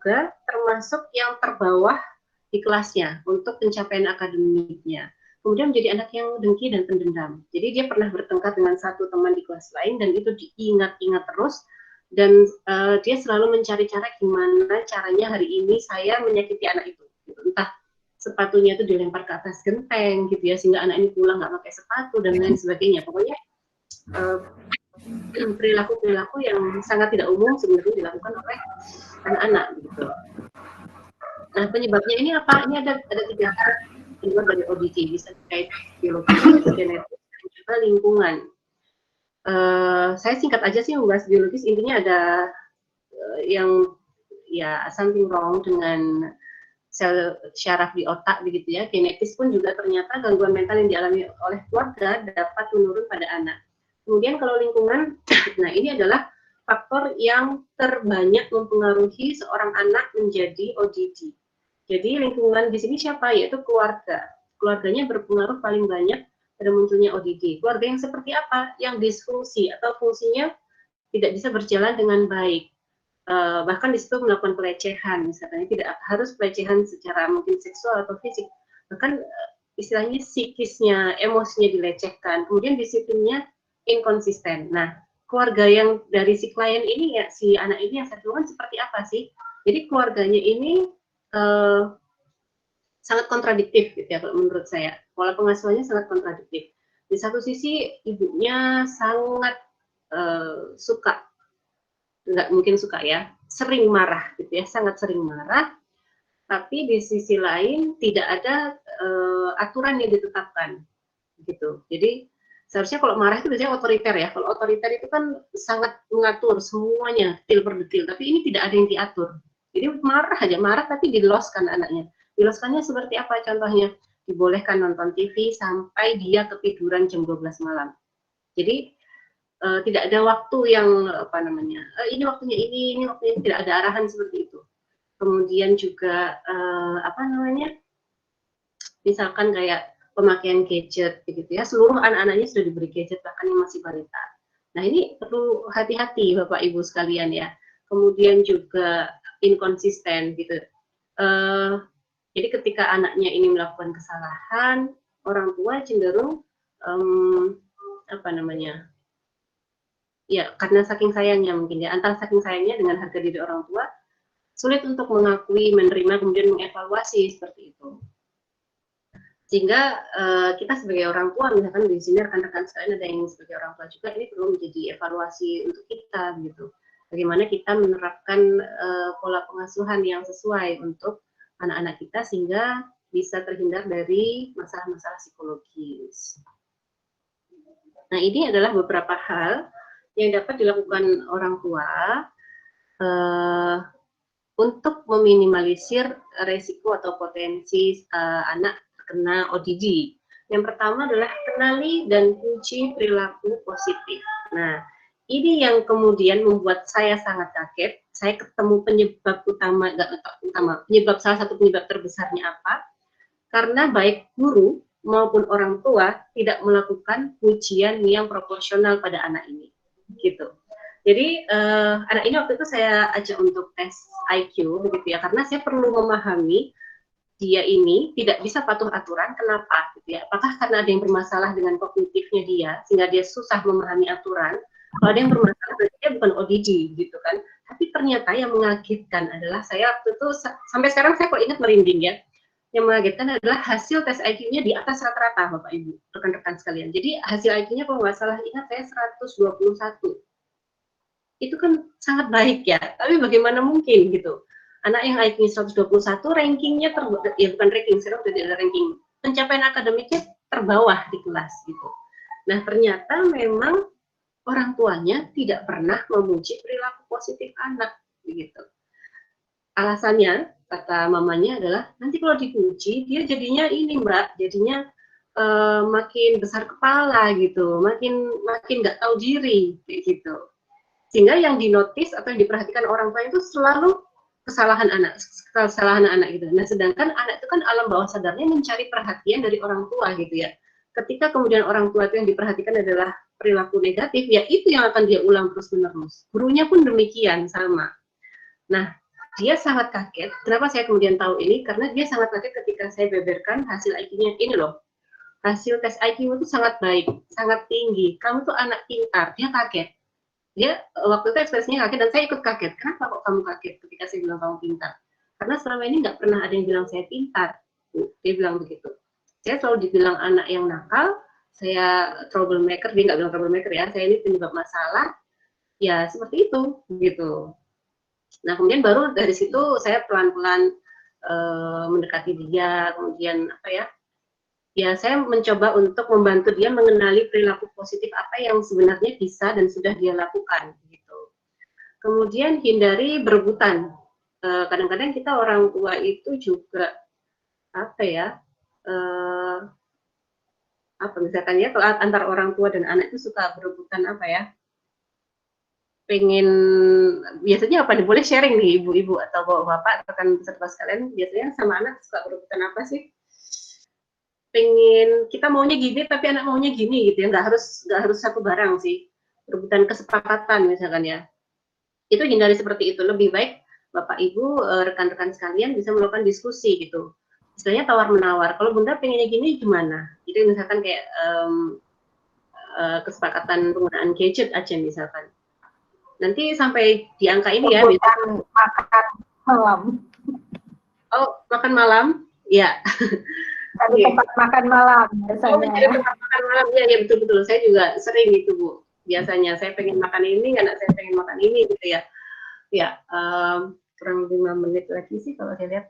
juga termasuk yang terbawah di kelasnya untuk pencapaian akademiknya. Kemudian menjadi anak yang dengki dan pendendam. Jadi dia pernah bertengkar dengan satu teman di kelas lain dan itu diingat-ingat terus, dan dia selalu mencari cara gimana caranya hari ini saya menyakiti anak itu. Entah sepatunya itu dilempar ke atas genteng gitu ya, sehingga anak ini pulang nggak pakai sepatu dan lain sebagainya. Pokoknya perilaku-perilaku yang sangat tidak umum sebenarnya dilakukan oleh anak-anak gitu. Nah, penyebabnya ini apa? Ini ada 3 hal penyebab dari ODD, bisa terkait biologis, genetik, dan juga lingkungan. Saya singkat aja sih membahas biologis, intinya ada yang ya something wrong dengan sel syaraf di otak begitu ya. Genetis pun juga ternyata gangguan mental yang dialami oleh keluarga dapat menurun pada anak. Kemudian kalau lingkungan, nah ini adalah faktor yang terbanyak mempengaruhi seorang anak menjadi ODD. Jadi lingkungan di sini siapa? Yaitu keluarga. Keluarganya berpengaruh paling banyak pada munculnya ODD. Keluarga yang seperti apa? Yang disfungsi atau fungsinya tidak bisa berjalan dengan baik. Bahkan di situ melakukan pelecehan, misalnya tidak harus pelecehan secara mungkin seksual atau fisik, bahkan istilahnya psikisnya, emosinya dilecehkan, kemudian disiplinnya inkonsisten. Nah, keluarga yang dari si klien ini ya, si anak ini yang saya temukan seperti apa sih? Jadi keluarganya ini sangat kontradiktif gitu ya kalau menurut saya. Pola pengasuhannya sangat kontradiktif. Di satu sisi ibunya sangat suka, nggak mungkin suka ya, sering marah gitu ya, sangat sering marah, tapi di sisi lain tidak ada aturan yang ditetapkan gitu. Jadi seharusnya kalau marah itu biasanya otoriter ya. Kalau otoriter itu kan sangat mengatur semuanya detil per detil, tapi ini tidak ada yang diatur. Jadi marah aja, marah tapi diloskan anaknya. Diloskannya seperti apa contohnya? Dibolehkan nonton TV sampai dia ketiduran jam 12 malam. Jadi tidak ada waktu yang apa namanya, ini waktunya ini waktunya, tidak ada arahan seperti itu. Kemudian juga apa namanya, misalkan kayak pemakaian gadget begitu ya, seluruh anak-anaknya sudah diberi gadget bahkan yang masih balita. Nah ini perlu hati-hati Bapak Ibu sekalian ya. Kemudian juga inkonsisten gitu. Jadi ketika anaknya ini melakukan kesalahan, orang tua cenderung apa namanya, ya karena saking sayangnya mungkin ya, antara saking sayangnya dengan harga diri orang tua, sulit untuk mengakui, menerima, kemudian mengevaluasi seperti itu. Sehingga kita sebagai orang tua, misalkan di sini rekan-rekan sekalian ada yang sebagai orang tua juga, ini perlu menjadi evaluasi untuk kita gitu. Bagaimana kita menerapkan pola pengasuhan yang sesuai untuk anak-anak kita sehingga bisa terhindar dari masalah-masalah psikologis. Nah, ini adalah beberapa hal yang dapat dilakukan orang tua untuk meminimalisir resiko atau potensi anak terkena ODD. Yang pertama adalah kenali dan kunci perilaku positif. Nah, ini yang kemudian membuat saya sangat kaget. Saya ketemu penyebab utama, penyebab salah satu penyebab terbesarnya apa? Karena baik guru maupun orang tua tidak melakukan pujian yang proporsional pada anak ini, gitu. Jadi anak ini waktu itu saya ajak untuk tes IQ, begitu ya, karena saya perlu memahami dia ini tidak bisa patuh aturan. Kenapa? Gitu ya. Apakah karena ada yang bermasalah dengan kognitifnya dia, sehingga dia susah memahami aturan? Kalau ada yang bermasalah, berarti dia bukan ODD, gitu kan? Tapi ternyata yang mengagetkan adalah saya waktu itu sampai sekarang saya kok ingat merinding ya. Yang mengagetkan adalah hasil tes IQ-nya di atas rata-rata, Bapak Ibu, rekan-rekan sekalian. Jadi hasil IQ-nya kalau nggak salah ingat saya 121. Itu kan sangat baik ya, tapi bagaimana mungkin gitu. Anak yang IQ-nya 121, rankingnya ya bukan ranking, sekarang udah ada ranking, pencapaian akademiknya terbawah di kelas gitu. Nah ternyata memang orang tuanya tidak pernah memuji perilaku positif anak begitu. Alasannya kata mamanya adalah nanti kalau dipuji dia jadinya ini Mbak, jadinya makin besar kepala gitu, makin nggak tahu diri gitu. Sehingga yang dinotis atau yang diperhatikan orang tua itu selalu kesalahan anak gitu. Nah, sedangkan anak itu kan alam bawah sadarnya mencari perhatian dari orang tua gitu ya. Ketika kemudian orang tua itu yang diperhatikan adalah perilaku negatif, ya itu yang akan dia ulang terus-menerus. Gurunya pun demikian sama. Nah, dia sangat kaget. Kenapa saya kemudian tahu ini? Karena dia sangat kaget ketika saya beberkan hasil IQ-nya. Ini loh, hasil tes IQ itu sangat baik, sangat tinggi. Kamu tuh anak pintar. Dia kaget. Dia waktu itu ekspresinya kaget dan saya ikut kaget. Kenapa kok kamu kaget ketika saya bilang kamu pintar? Karena selama ini nggak pernah ada yang bilang saya pintar. Dia bilang begitu. Saya selalu dibilang anak yang nakal, saya troublemaker. Dia nggak bilang troublemaker ya. Saya ini penyebab masalah. Ya seperti itu, gitu. Nah kemudian baru dari situ saya pelan-pelan mendekati dia, kemudian apa ya? Ya saya mencoba untuk membantu dia mengenali perilaku positif apa yang sebenarnya bisa dan sudah dia lakukan, gitu. Kemudian hindari berebutan. Kadang-kadang kita orang tua itu juga apa ya? Apa misalkan ya kalau antara orang tua dan anak itu suka berebutan apa ya? Pengen biasanya apa nih, boleh sharing nih ibu-ibu atau bapak atau kan peserta sekalian, biasanya sama anak suka berebutan apa sih? Pengen kita maunya gini tapi anak maunya gini gitu ya, nggak harus satu barang sih, berebutan kesepakatan misalkan ya. Itu hindari seperti itu, lebih baik bapak ibu rekan-rekan sekalian bisa melakukan diskusi gitu, istilahnya tawar menawar. Kalau bunda pengennya gini gimana, jadi misalkan kayak kesepakatan penggunaan gadget aja misalkan. Nanti sampai di angka ini ya, makan malam. Oh, makan malam? Ya. Dari tempat makan malam biasanya. Oh, dari tempat makan malam, ya betul-betul. Saya juga sering gitu, Bu. Biasanya saya pengen makan ini, anak saya pengen makan ini gitu ya. Ya, kurang 5 menit lagi sih kalau saya lihat.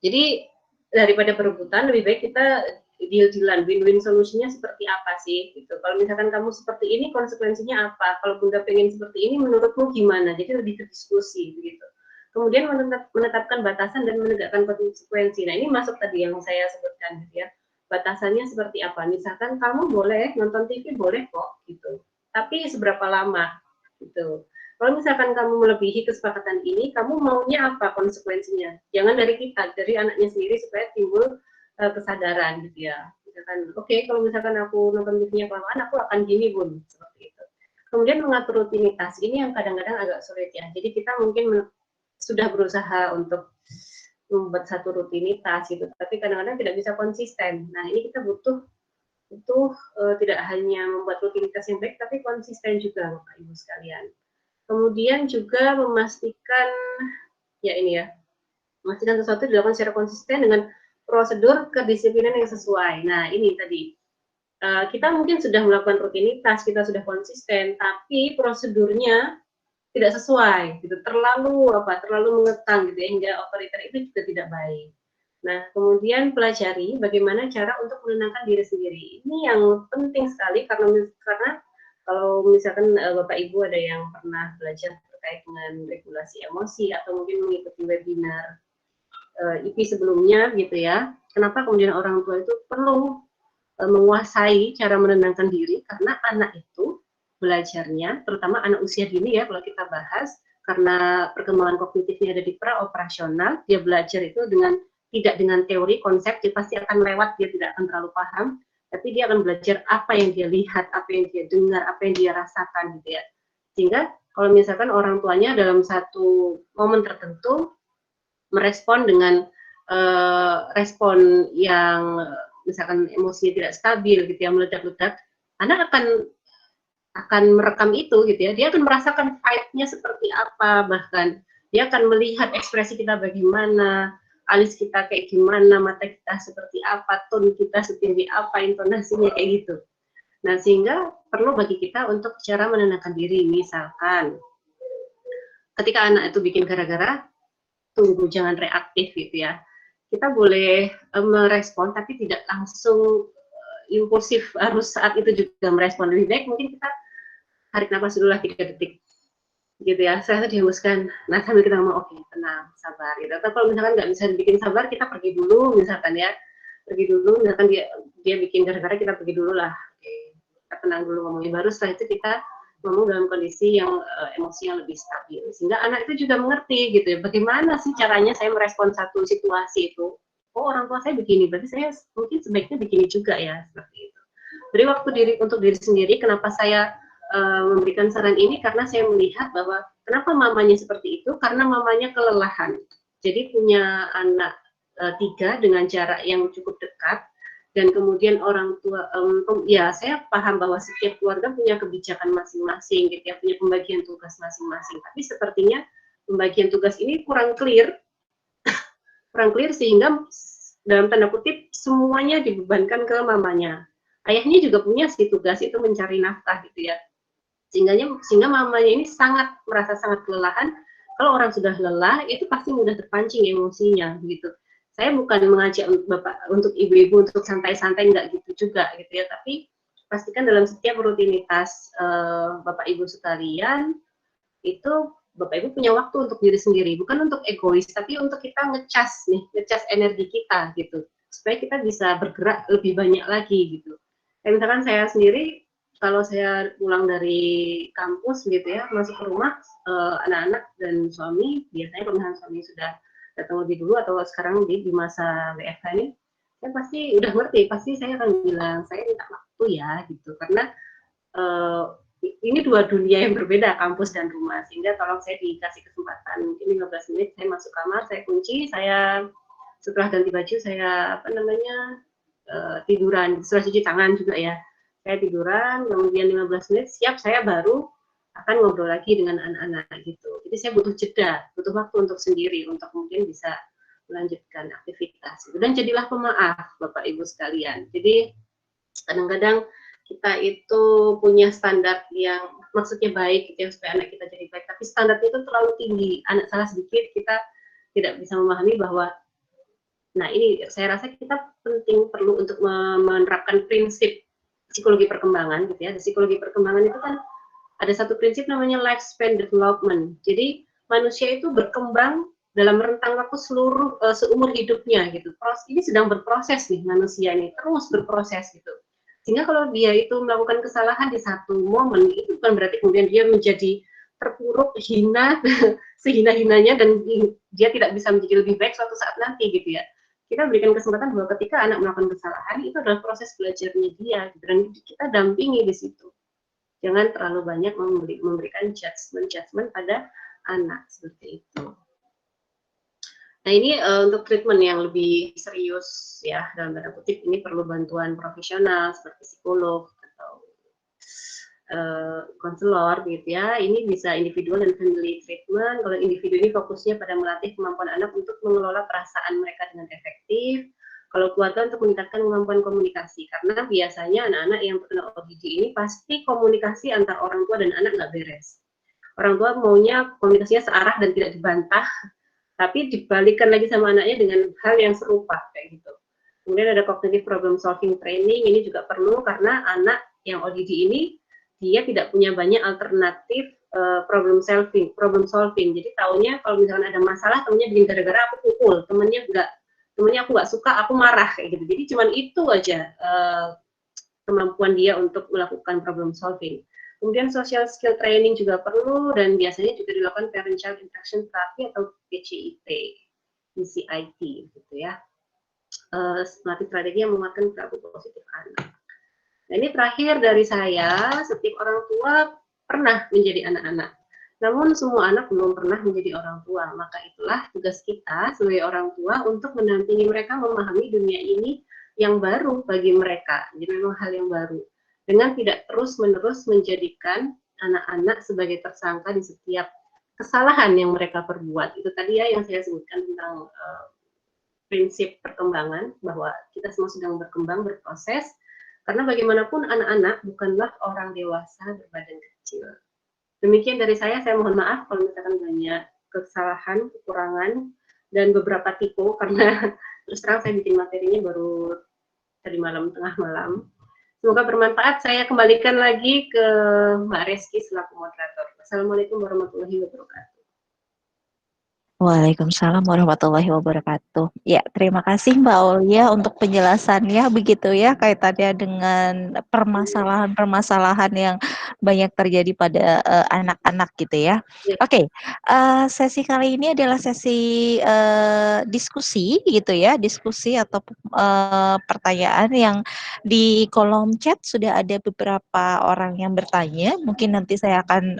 Jadi daripada perebutan, lebih baik kita deal-dealan, win-win solusinya seperti apa sih gitu. Kalau misalkan kamu seperti ini, konsekuensinya apa? Kalau bunda pengen seperti ini, menurutmu gimana? Jadi lebih ke diskusi begitu. Kemudian menetapkan batasan dan menegakkan konsekuensi. Nah ini masuk tadi yang saya sebutkan gitu ya. Batasannya seperti apa? Misalkan kamu boleh nonton TV, boleh kok gitu. Tapi seberapa lama gitu. Kalau misalkan kamu melebihi kesepakatan ini, kamu maunya apa konsekuensinya? Jangan dari kita, dari anaknya sendiri supaya timbul kesadaran gitu ya. Misalkan, oke, kalau misalkan aku nonton TV-nya kelamaan, aku akan gini bun, seperti itu. Kemudian mengatur rutinitas, ini yang kadang-kadang agak sulit ya. Jadi kita mungkin sudah berusaha untuk membuat satu rutinitas gitu, tapi kadang-kadang tidak bisa konsisten. Nah ini kita butuh tidak hanya membuat rutinitas yang baik, tapi konsisten juga Bapak Ibu sekalian. Kemudian juga memastikan ya ini ya, memastikan sesuatu dilakukan secara konsisten dengan prosedur kedisiplinan yang sesuai. Nah ini tadi kita mungkin sudah melakukan rutinitas, kita sudah konsisten, tapi prosedurnya tidak sesuai, gitu, terlalu mengekang gitu ya, hingga otoriter itu juga tidak baik. Nah, kemudian pelajari bagaimana cara untuk menenangkan diri sendiri. Ini yang penting sekali karena kalau misalkan Bapak Ibu ada yang pernah belajar terkait dengan regulasi emosi atau mungkin mengikuti webinar IP sebelumnya gitu ya. Kenapa kemudian orang tua itu perlu menguasai cara menenangkan diri, karena anak itu belajarnya, terutama anak usia dini ya kalau kita bahas, karena perkembangan kognitifnya ada di pra-operasional, dia belajar itu tidak dengan teori, konsep, dia pasti akan lewat, dia tidak akan terlalu paham, tapi dia akan belajar apa yang dia lihat, apa yang dia dengar, apa yang dia rasakan gitu ya. Sehingga kalau misalkan orang tuanya dalam satu momen tertentu merespon dengan respon yang misalkan emosinya tidak stabil gitu ya, meledak-ledak, anak akan merekam itu gitu ya, dia akan merasakan vibe-nya seperti apa, bahkan dia akan melihat ekspresi kita bagaimana, alis kita kayak gimana, mata kita seperti apa, tone kita setinggi apa, intonasinya kayak gitu. Nah sehingga perlu bagi kita untuk cara menenangkan diri, misalkan ketika anak itu bikin gara-gara, tunggu, jangan reaktif gitu ya. Kita boleh merespon tapi tidak langsung impulsif harus saat itu juga merespon. Lebih baik mungkin kita tarik nafas dulu lah 3 detik gitu ya, saya dihembuskan, nah sambil kita ngomong oke, tenang, sabar gitu. Atau kalau misalkan nggak bisa dibikin sabar, kita pergi dulu misalkan ya, misalkan dia bikin gara-gara, kita pergi dulu lah, oke, kita tenang dulu ngomongin, baru setelah itu kita ngomong dalam kondisi yang emosi yang lebih stabil, sehingga anak itu juga mengerti gitu ya, bagaimana sih caranya saya merespon satu situasi itu. Oh orang tua saya begini, berarti saya mungkin sebaiknya begini juga ya, seperti itu. Beri waktu untuk diri sendiri. Kenapa saya memberikan saran ini? Karena saya melihat bahwa Kenapa mamanya seperti itu? Karena mamanya kelelahan. Jadi punya anak 3 dengan jarak yang cukup dekat, dan kemudian orang tua, ya saya paham bahwa setiap keluarga punya kebijakan masing-masing, gitu ya, punya pembagian tugas masing-masing. Tapi sepertinya pembagian tugas ini kurang clear sehingga dalam tanda kutip semuanya dibebankan ke mamanya. Ayahnya juga punya si tugas itu mencari nafkah gitu ya. Sehingga mamanya ini merasa sangat kelelahan. Kalau orang sudah lelah itu pasti mudah terpancing emosinya gitu. Saya bukan mengajak Bapak untuk ibu-ibu untuk santai-santai, enggak gitu juga gitu ya, tapi pastikan dalam setiap rutinitas Bapak Ibu sekalian itu Bapak Ibu punya waktu untuk diri sendiri, bukan untuk egois, tapi untuk kita ngecas energi kita gitu, supaya kita bisa bergerak lebih banyak lagi gitu. Kayak misalkan saya sendiri, kalau saya pulang dari kampus gitu ya, masuk ke rumah, anak-anak dan suami, biasanya kalau misalnya suami sudah datang lebih dulu atau sekarang di masa WFH ini, saya pasti udah ngerti, pasti saya akan bilang, saya minta waktu ya gitu, karena ini 2 dunia yang berbeda, kampus dan rumah, sehingga tolong saya dikasih kesempatan mungkin 15 menit saya masuk kamar, saya kunci, saya setelah ganti baju saya tiduran, setelah cuci tangan juga ya, saya tiduran, kemudian 15 menit siap, saya baru akan ngobrol lagi dengan anak-anak gitu. Jadi saya butuh jeda, butuh waktu untuk sendiri untuk mungkin bisa melanjutkan aktivitas. Dan jadilah pemaaf Bapak Ibu sekalian. Jadi kadang-kadang kita itu punya standar yang maksudnya baik gitu ya, supaya anak kita jadi baik, tapi standarnya itu terlalu tinggi, anak salah sedikit kita tidak bisa memahami bahwa, nah ini saya rasa kita perlu untuk menerapkan prinsip psikologi perkembangan gitu ya. Di psikologi perkembangan itu kan ada satu prinsip namanya lifespan development. Jadi manusia itu berkembang dalam rentang waktu seumur hidupnya gitu. Ini sedang berproses nih, manusia ini terus berproses gitu. Sehingga kalau dia itu melakukan kesalahan di satu momen, itu bukan berarti kemudian dia menjadi terpuruk, hina, sehina-hinanya, dan dia tidak bisa menjadi lebih baik suatu saat nanti gitu ya. Kita berikan kesempatan bahwa ketika anak melakukan kesalahan, itu adalah proses belajarnya dia, gitu, dan kita dampingi di situ. Jangan terlalu banyak memberikan judgement pada anak, seperti itu. Nah ini untuk treatment yang lebih serius ya, dalam tanda kutip, ini perlu bantuan profesional seperti psikolog atau konselor gitu ya. Ini bisa individual dan family treatment. Kalau individu ini fokusnya pada melatih kemampuan anak untuk mengelola perasaan mereka dengan efektif. Kalau keluarga untuk meningkatkan kemampuan komunikasi, karena biasanya anak-anak yang terkena ODD ini pasti komunikasi antar orang tua dan anak nggak beres. Orang tua maunya komunikasinya searah dan tidak dibantah, tapi dibalikkan lagi sama anaknya dengan hal yang serupa kayak gitu. Kemudian ada cognitive problem solving training, ini juga perlu karena anak yang ODD ini dia tidak punya banyak alternatif problem solving. Jadi taunya kalau misalnya ada masalah, temennya bikin gara-gara aku pukul, temennya aku nggak suka, aku marah kayak gitu. Jadi cuman itu aja kemampuan dia untuk melakukan problem solving. Kemudian social skill training juga perlu, dan biasanya juga dilakukan parent child interaction therapy atau PCIT, PCIT gitu ya. Melatih strategi yang menguatkan perilaku positif anak. Nah ini terakhir dari saya, setiap orang tua pernah menjadi anak-anak. Namun semua anak belum pernah menjadi orang tua, maka itulah tugas kita sebagai orang tua untuk mendampingi mereka memahami dunia ini yang baru bagi mereka. Jadi memang hal yang baru. Dengan tidak terus-menerus menjadikan anak-anak sebagai tersangka di setiap kesalahan yang mereka perbuat. Itu tadi ya yang saya sebutkan tentang prinsip perkembangan, bahwa kita semua sedang berkembang, berproses, karena bagaimanapun anak-anak bukanlah orang dewasa berbadan kecil. Demikian dari saya mohon maaf kalau misalkan banyak kesalahan, kekurangan, dan beberapa tipe, karena terus terang saya bikin materinya baru tadi malam, tengah malam. Semoga bermanfaat. Saya kembalikan lagi ke Mbak Reski selaku moderator. Assalamualaikum warahmatullahi wabarakatuh. Waalaikumsalam warahmatullahi wabarakatuh. Ya, terima kasih Mbak Aulia untuk penjelasannya begitu ya, kaitannya dengan permasalahan-permasalahan yang banyak terjadi pada anak-anak gitu ya. Ya. Oke, sesi kali ini adalah sesi diskusi gitu ya, diskusi atau pertanyaan yang di kolom chat sudah ada beberapa orang yang bertanya. Mungkin nanti saya akan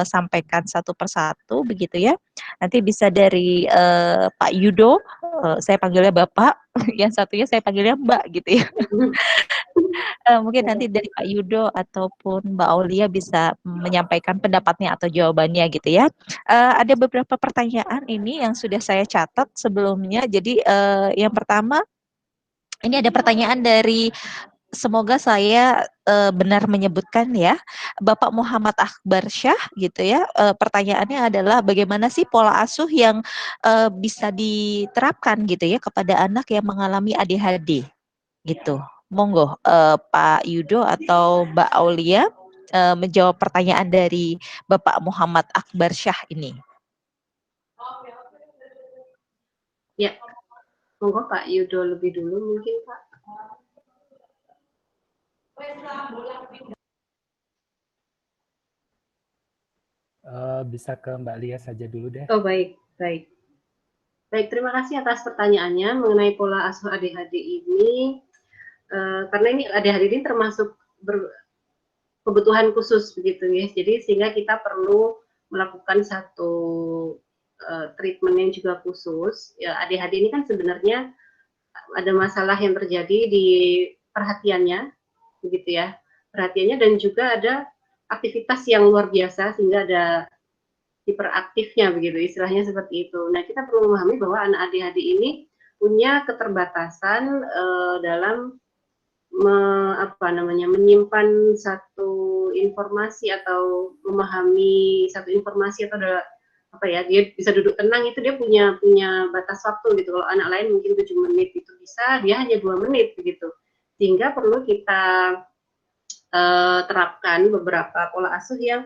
sampaikan satu persatu begitu ya. Nanti bisa dari Pak Yudo, saya panggilnya Bapak, yang satunya saya panggilnya Mbak gitu ya. Mungkin nanti dari Pak Yudo ataupun Mbak Aulia bisa menyampaikan pendapatnya atau jawabannya gitu ya. Ada beberapa pertanyaan ini yang sudah saya catat sebelumnya. Jadi yang pertama, ini ada pertanyaan dari, semoga saya benar menyebutkan ya, Bapak Muhammad Akbar Syah gitu ya. Pertanyaannya adalah bagaimana sih pola asuh yang bisa diterapkan gitu ya kepada anak yang mengalami ADHD gitu. Monggo Pak Yudo atau Mbak Aulia menjawab pertanyaan dari Bapak Muhammad Akbar Syah ini. Ya, monggo Pak Yudo lebih dulu mungkin Pak. Bisa ke Mbak Lia saja dulu deh. Oh baik, baik. Baik, terima kasih atas pertanyaannya mengenai pola asuh ADHD ini. Karena ini ADHD ini termasuk kebutuhan khusus begitu ya. Jadi sehingga kita perlu melakukan satu treatment yang juga khusus. Ya, ADHD ini kan sebenarnya ada masalah yang terjadi di perhatiannya, begitu ya. Perhatiannya dan juga ada aktivitas yang luar biasa sehingga ada hiperaktifnya begitu, istilahnya seperti itu. Nah, kita perlu memahami bahwa anak ADHD ini punya keterbatasan dalam menyimpan satu informasi atau memahami satu informasi atau dia bisa duduk tenang, itu dia punya batas waktu gitu. Kalau anak lain mungkin 7 menit itu bisa, dia hanya 2 menit begitu. Sehingga perlu kita terapkan beberapa pola asuh yang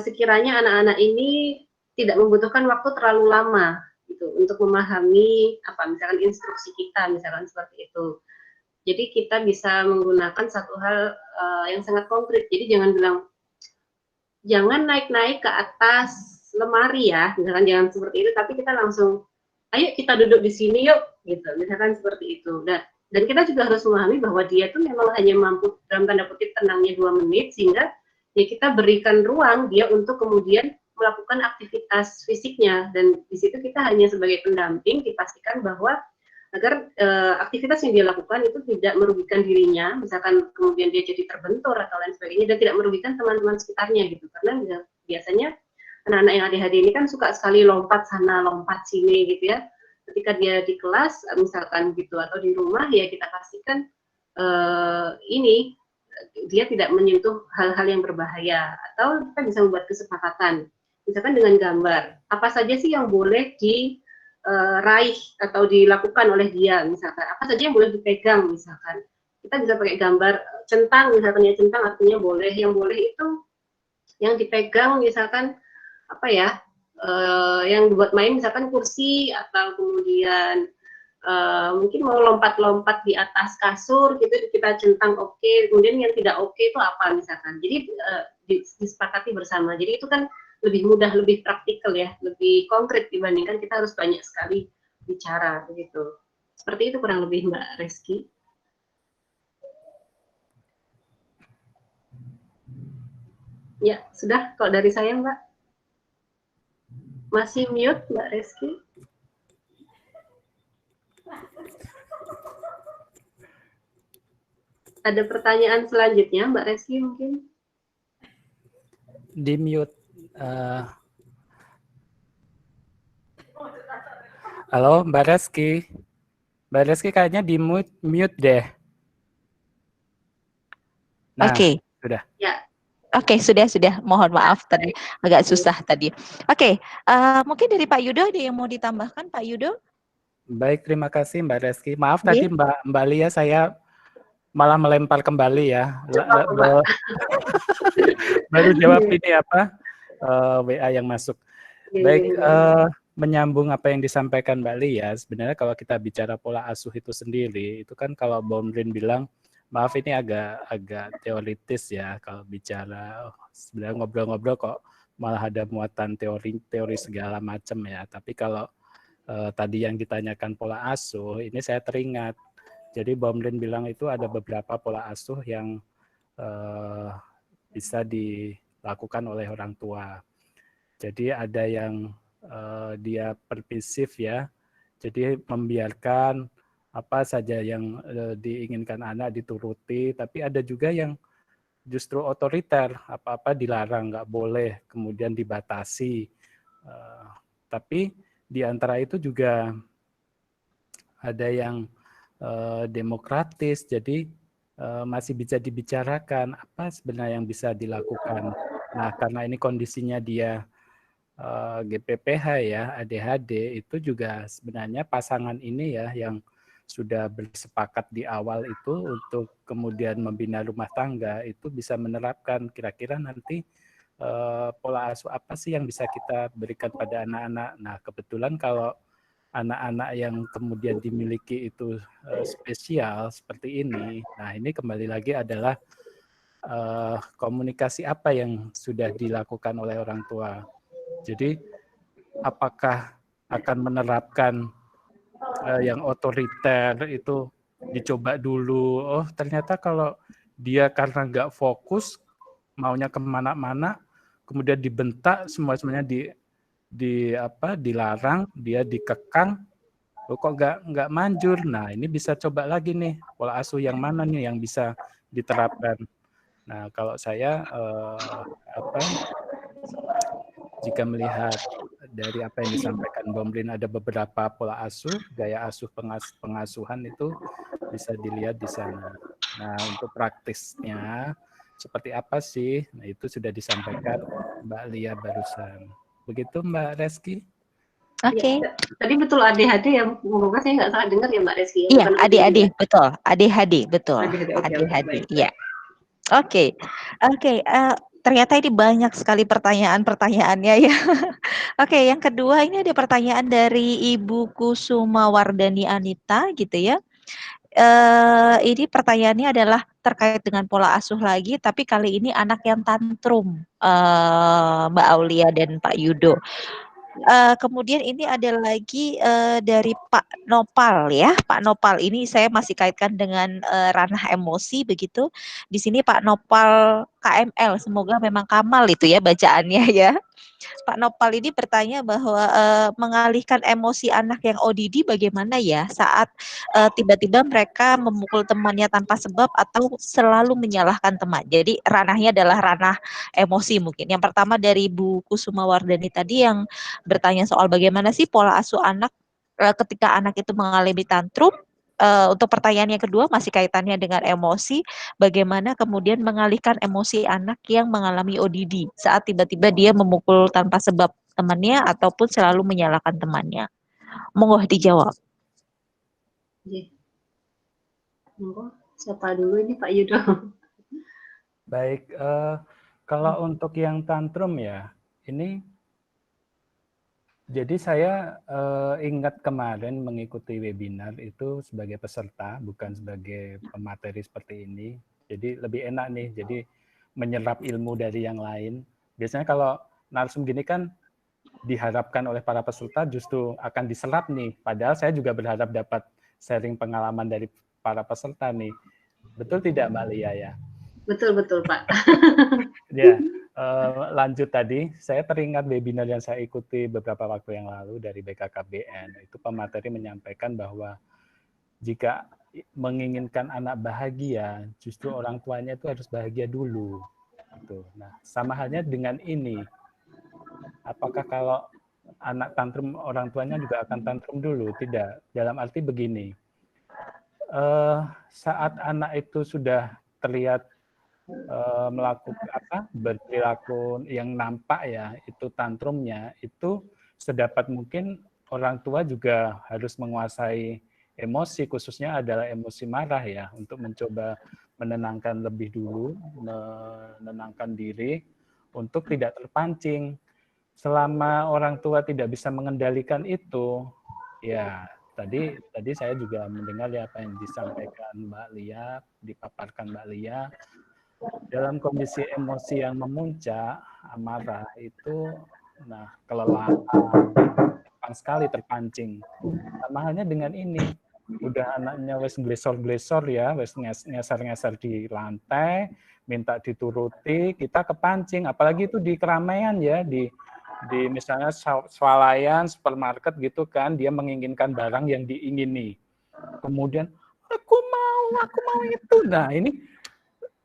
sekiranya anak-anak ini tidak membutuhkan waktu terlalu lama gitu untuk memahami misalkan instruksi kita, misalkan seperti itu. Jadi kita bisa menggunakan satu hal yang sangat konkret. Jadi jangan naik-naik ke atas lemari ya, misalkan jangan seperti itu, tapi kita langsung, ayo kita duduk di sini yuk, gitu, misalkan seperti itu. Dan kita juga harus memahami bahwa dia tuh memang hanya mampu dalam tanda kutip tenangnya 2 menit, sehingga ya kita berikan ruang dia untuk kemudian melakukan aktivitas fisiknya, dan di situ kita hanya sebagai pendamping dipastikan bahwa agar aktivitas yang dia lakukan itu tidak merugikan dirinya, misalkan kemudian dia jadi terbentur atau lain sebagainya, dan tidak merugikan teman-teman sekitarnya gitu. Karena biasanya anak-anak yang ADHD ini kan suka sekali lompat sana lompat sini gitu ya. Ketika dia di kelas misalkan gitu atau di rumah, ya kita pastikan dia tidak menyentuh hal-hal yang berbahaya, atau kita bisa membuat kesepakatan misalkan dengan gambar apa saja sih yang boleh diraih atau dilakukan oleh dia, misalkan apa saja yang boleh dipegang, misalkan kita bisa pakai gambar centang, misalkan ya, centang artinya boleh, yang boleh itu yang dipegang misalkan yang buat main misalkan kursi, atau kemudian mungkin mau lompat-lompat di atas kasur gitu kita centang oke, kemudian yang tidak oke itu apa misalkan. Jadi disepakati bersama. Jadi itu kan lebih mudah, lebih praktikal ya, lebih konkret dibandingkan kita harus banyak sekali bicara begitu. Seperti itu kurang lebih Mbak Reski. Ya, sudah kok dari saya Mbak. Masih mute Mbak Reski? Ada pertanyaan selanjutnya Mbak Reski mungkin? Di mute. Halo Mbak Reski. Mbak Reski kayaknya di mute deh. Nah, Oke. Sudah. Ya. Oke, sudah. Mohon maaf tadi agak susah tadi. Oke, mungkin dari Pak Yudo ada yang mau ditambahkan, Pak Yudo? Baik, terima kasih Mbak Reski. Maaf tadi Mbak Lia, saya malah melempar kembali ya. Baru jawab ini WA yang masuk. Baik, menyambung apa yang disampaikan Mbak Lia, sebenarnya kalau kita bicara pola asuh itu sendiri, itu kan kalau Bondrin bilang Maaf ini agak teoritis ya kalau bicara. Sebenarnya ngobrol-ngobrol kok malah ada muatan teori segala macam ya. Tapi kalau tadi yang ditanyakan pola asuh, ini saya teringat. Jadi Baumlin bilang itu ada beberapa pola asuh yang bisa dilakukan oleh orang tua. Jadi ada yang dia permisif ya, jadi membiarkan apa saja yang diinginkan anak dituruti, tapi ada juga yang justru otoriter, apa-apa dilarang, nggak boleh, kemudian dibatasi. Tapi di antara itu juga ada yang demokratis, jadi masih bisa dibicarakan apa sebenarnya yang bisa dilakukan. Nah, karena ini kondisinya dia GPPH ya, ADHD, itu juga sebenarnya pasangan ini ya yang sudah bersepakat di awal itu untuk kemudian membina rumah tangga, itu bisa menerapkan kira-kira nanti pola asuh apa sih yang bisa kita berikan pada anak-anak. Nah, kebetulan kalau anak-anak yang kemudian dimiliki itu spesial seperti ini, nah ini kembali lagi adalah komunikasi apa yang sudah dilakukan oleh orang tua. Jadi apakah akan menerapkan yang otoriter itu dicoba dulu. Oh ternyata kalau dia karena nggak fokus, maunya kemana-mana, kemudian dibentak, semuanya dilarang, dia dikekang, kok nggak manjur. Nah ini bisa coba lagi nih pola asuh yang mana nih yang bisa diterapkan. Nah kalau saya jika melihat dari apa yang disampaikan Baumlin ada beberapa pola asuh, gaya asuh pengasuhan itu bisa dilihat di sana. Nah untuk praktisnya seperti apa sih? Nah itu sudah disampaikan Mbak Lia barusan. Begitu Mbak Reski? Oke. Ya, tadi betul ADHD ya, semoga saya nggak salah dengar ya Mbak Reski. Iya, ADHD, betul. ADHD, betul. ADHD, ya. Oke. Ternyata ini banyak sekali pertanyaannya ya. Oke, yang kedua ini ada pertanyaan dari Ibu Kusuma Wardani Anita gitu ya. Ini pertanyaannya adalah terkait dengan pola asuh lagi, tapi kali ini anak yang tantrum, Mbak Aulia dan Pak Yudo. Kemudian ini ada lagi dari Pak Nopal ya. Pak Nopal ini saya masih kaitkan dengan ranah emosi begitu. Di sini Pak Nopal KML, semoga memang Kamal itu ya bacaannya ya. Pak Nopal ini bertanya bahwa mengalihkan emosi anak yang ODD bagaimana ya saat tiba-tiba mereka memukul temannya tanpa sebab atau selalu menyalahkan teman. Jadi ranahnya adalah ranah emosi mungkin. Yang pertama dari Bu Kusuma Wardani tadi yang bertanya soal bagaimana sih pola asuh anak ketika anak itu mengalami tantrum. Untuk pertanyaan yang kedua masih kaitannya dengan emosi, bagaimana kemudian mengalihkan emosi anak yang mengalami ODD saat tiba-tiba dia memukul tanpa sebab temannya ataupun selalu menyalahkan temannya. Monggo dijawab. Monggo, siapa dulu ini Pak Yudo? Baik, kalau untuk yang tantrum ya, ini jadi saya ingat kemarin mengikuti webinar itu sebagai peserta, bukan sebagai pemateri seperti ini. Jadi lebih enak nih, jadi menyerap ilmu dari yang lain. Biasanya kalau narsum gini kan diharapkan oleh para peserta justru akan diserap nih. Padahal saya juga berharap dapat sharing pengalaman dari para peserta nih. Betul tidak Mbak Lia ya? Betul Pak. Ya. Lanjut tadi, saya teringat webinar yang saya ikuti beberapa waktu yang lalu dari BKKBN. Itu pemateri menyampaikan bahwa jika menginginkan anak bahagia, justru orang tuanya itu harus bahagia dulu. Gitu. Nah, sama halnya dengan ini. Apakah kalau anak tantrum, orang tuanya juga akan tantrum dulu? Tidak. Dalam arti begini, saat anak itu sudah terlihat melakukan berperilaku yang nampak ya itu tantrumnya, itu sedapat mungkin orang tua juga harus menguasai emosi, khususnya adalah emosi marah ya, untuk mencoba menenangkan lebih dulu, menenangkan diri untuk tidak terpancing. Selama orang tua tidak bisa mengendalikan itu, ya tadi saya juga mendengar ya apa yang disampaikan Mbak Lia, dipaparkan Mbak Lia. Dalam kondisi emosi yang memuncak, amarah itu, nah kelelahan, gampang sekali terpancing. Sama halnya dengan ini, udah anaknya wes glesor-glesor ya, wes ngeser-ngeser di lantai, minta dituruti, kita kepancing, apalagi itu di keramaian ya, di misalnya swalayan, supermarket gitu kan, dia menginginkan barang yang diingini. Kemudian, aku mau itu. Nah, ini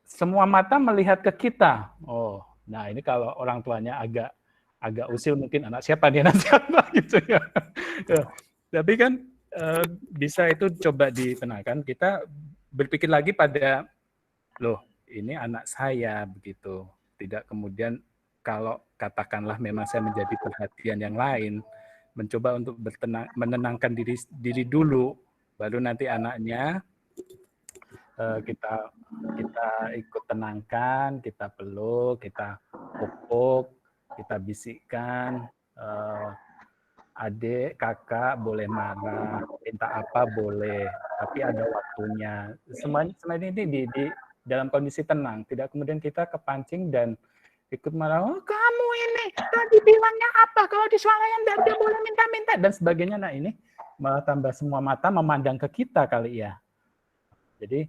semua mata melihat ke kita. Oh, nah ini kalau orang tuanya agak usil mungkin anak siapa dia nanti apa gitu ya. Tapi kan bisa itu coba ditenangkan. Kita berpikir lagi pada, loh ini anak saya begitu. Tidak kemudian kalau katakanlah memang saya menjadi perhatian yang lain, mencoba untuk menenangkan diri dulu, baru nanti anaknya kita ikut tenangkan, kita peluk, kita pupuk, kita bisikkan, adik, kakak boleh marah, minta apa boleh, tapi ada waktunya. Semuanya ini di dalam kondisi tenang, tidak kemudian kita kepancing dan ikut marah, oh kamu ini tadi bilangnya apa, kalau di swalayan tidak boleh minta-minta, dan sebagainya. Nah ini malah tambah semua mata memandang ke kita kali ya. Jadi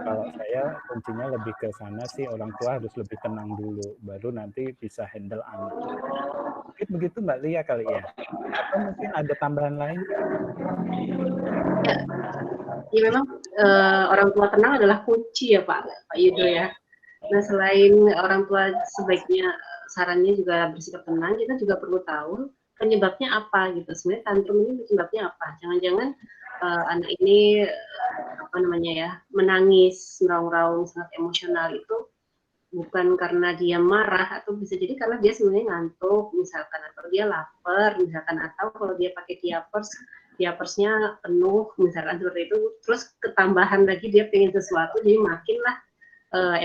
kalau saya kuncinya lebih ke sana sih, orang tua harus lebih tenang dulu, baru nanti bisa handle anak. Mungkin begitu Mbak Lia kali ya. Atau mungkin ada tambahan lain? Ya memang orang tua tenang adalah kunci ya Pak Yudo ya. Nah selain orang tua sebaiknya sarannya juga bersikap tenang, kita juga perlu tahu penyebabnya apa gitu. Sebenarnya tantrum ini penyebabnya apa? Jangan-jangan anak ini apa namanya ya, menangis, meraung-raung, sangat emosional itu bukan karena dia marah, atau bisa jadi karena dia sebenarnya ngantuk misalkan, atau dia lapar misalkan, atau kalau dia pakai diapersnya penuh misalkan seperti itu, terus ketambahan lagi dia pengen sesuatu, jadi makinlah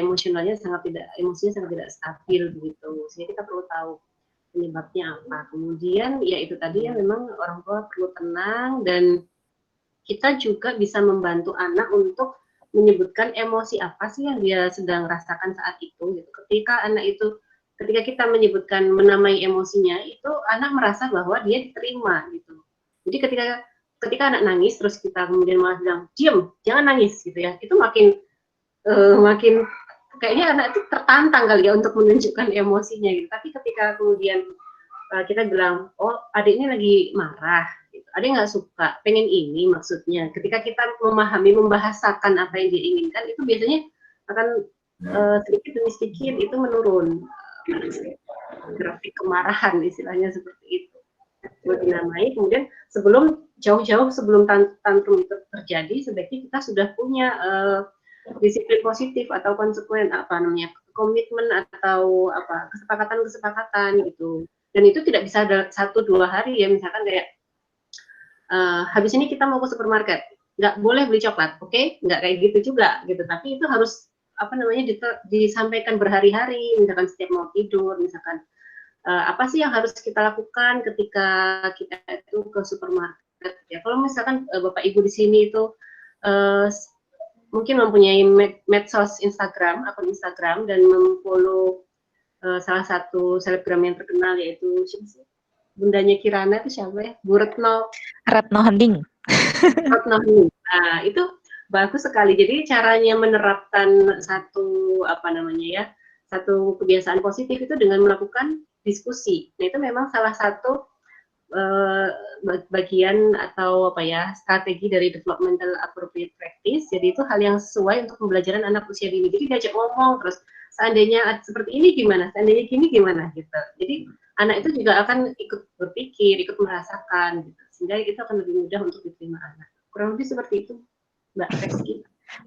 emosinya sangat tidak stabil begitu. Sehingga kita perlu tahu penyebabnya apa. Kemudian ya itu tadi ya, memang orang tua perlu tenang, dan kita juga bisa membantu anak untuk menyebutkan emosi apa sih yang dia sedang rasakan saat itu gitu. Ketika kita menyebutkan, menamai emosinya, itu anak merasa bahwa dia diterima gitu. Jadi ketika anak nangis terus kita kemudian malah bilang diam, jangan nangis gitu ya, itu makin kayaknya anak itu tertantang kali ya untuk menunjukkan emosinya gitu. Tapi ketika kemudian kita bilang, oh adiknya lagi marah, gitu. Adik nggak suka, pengen ini maksudnya. Ketika kita membahasakan apa yang dia inginkan, itu biasanya akan sedikit demi sedikit itu menurun grafik kemarahan, istilahnya seperti itu. Dinamai, kemudian jauh-jauh sebelum tantrum itu terjadi, sebaiknya kita sudah punya disiplin positif atau komitmen atau kesepakatan gitu. Dan itu tidak bisa 1-2 hari ya, misalkan kayak habis ini kita mau ke supermarket, nggak boleh beli coklat, oke? Nggak kayak gitu juga gitu, tapi itu harus disampaikan berhari-hari, misalkan setiap mau tidur, misalkan apa sih yang harus kita lakukan ketika kita itu ke supermarket ya. Kalau misalkan Bapak Ibu di sini itu mungkin mempunyai medsos Instagram, akun Instagram, dan memfollow salah satu selebgram yang terkenal, yaitu bundanya Kirana, itu siapa ya? Bu Retno Hending. Nah, itu bagus sekali. Jadi caranya menerapkan satu kebiasaan positif itu dengan melakukan diskusi. Nah, itu memang salah satu bagian atau strategi dari developmental appropriate practice. Jadi itu hal yang sesuai untuk pembelajaran anak usia dini. Jadi diajak ngomong terus, seandainya seperti ini gimana, seandainya gini gimana gitu. Jadi anak itu juga akan ikut berpikir, ikut merasakan gitu. Sehingga itu akan lebih mudah untuk diterima anak. Kurang lebih seperti itu, Mbak Reski.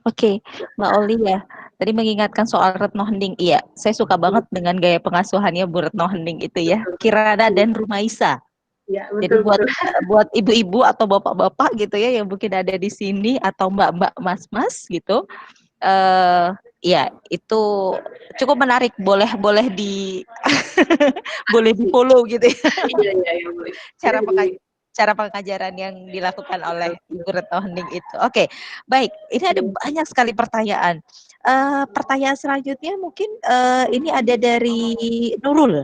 Oke, Mbak Oli ya. Tadi mengingatkan soal Retno Hending. Iya, saya suka banget dengan gaya pengasuhannya Bu Retno Hending itu ya. Kirana dan Rumaisa. Ya, betul, jadi buat ibu-ibu atau bapak-bapak gitu ya yang mungkin ada di sini, atau mbak-mbak, mas-mas gitu, ya itu cukup menarik, boleh di boleh di follow gitu ya. Iya, boleh. cara pengajaran yang dilakukan oleh Ibu Retno Hening itu. Oke, baik. Ini ada banyak sekali pertanyaan. Pertanyaan selanjutnya mungkin ini ada dari Nurul.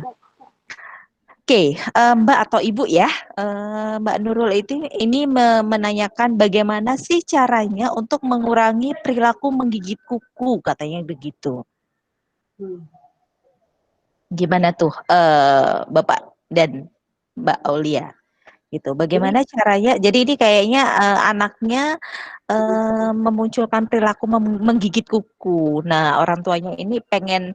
Oke, Mbak atau Ibu ya, Mbak Nurul itu ini menanyakan bagaimana sih caranya untuk mengurangi perilaku menggigit kuku, katanya begitu. Gimana tuh, Bapak dan Mbak Aulia? Gitu. Bagaimana caranya? Jadi ini kayaknya anaknya memunculkan perilaku menggigit kuku. Nah, orang tuanya ini pengen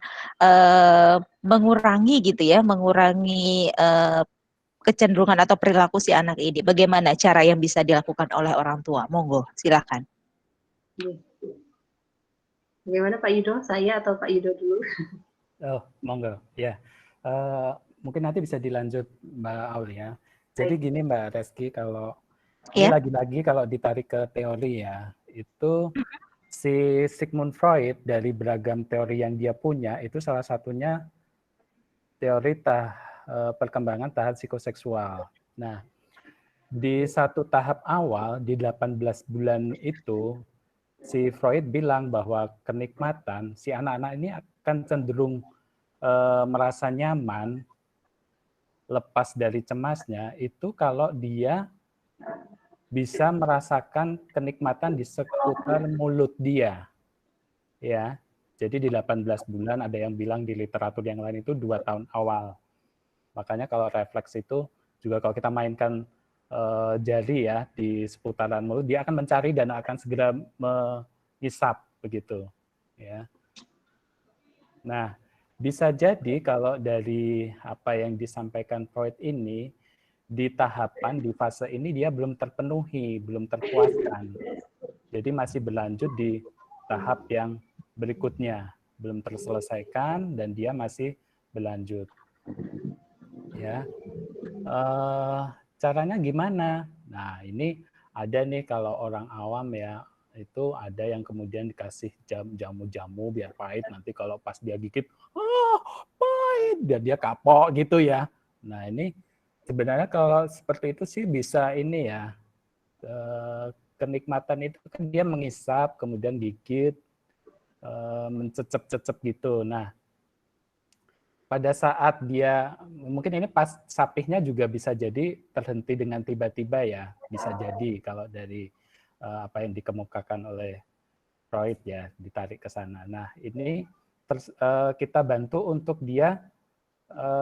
mengurangi gitu ya, mengurangi kecenderungan atau perilaku si anak ini. Bagaimana cara yang bisa dilakukan oleh orang tua? Monggo, silakan. Bagaimana Pak Yudo? Saya atau Pak Yudo dulu? Oh, monggo. Ya, mungkin nanti bisa dilanjut Mbak Aulia. Jadi gini Mbak Reski, kalau ini lagi-lagi kalau ditarik ke teori ya, itu si Sigmund Freud dari beragam teori yang dia punya, itu salah satunya teori perkembangan tahap psikoseksual. Nah, di satu tahap awal, di 18 bulan itu, si Freud bilang bahwa kenikmatan, si anak-anak ini akan cenderung merasa nyaman, lepas dari cemasnya, itu kalau dia bisa merasakan kenikmatan di seputar mulut dia. Ya, jadi di 18 bulan ada yang bilang di literatur yang lain itu 2 tahun awal. Makanya kalau refleks itu juga kalau kita mainkan jari ya di seputaran mulut, dia akan mencari dan akan segera mengisap begitu. Ya. Nah, bisa jadi kalau dari apa yang disampaikan Freud ini, di tahapan, di fase ini dia belum terpenuhi, belum terpuaskan. Jadi masih berlanjut di tahap yang berikutnya, belum terselesaikan dan dia masih berlanjut. Ya, caranya gimana? Nah, ini ada nih kalau orang awam ya, itu ada yang kemudian dikasih jamu-jamu biar pahit, nanti kalau pas dia gigit, pahit, biar dia kapok gitu ya. Nah, ini sebenarnya kalau seperti itu sih bisa ini ya, kenikmatan itu kan dia mengisap, kemudian gigit, mencecep-cecep gitu. Nah, pada saat dia, mungkin ini pas sapihnya juga bisa jadi terhenti dengan tiba-tiba ya, bisa jadi kalau dari apa yang dikemukakan oleh Freud ya, ditarik ke sana. Nah, ini kita bantu untuk dia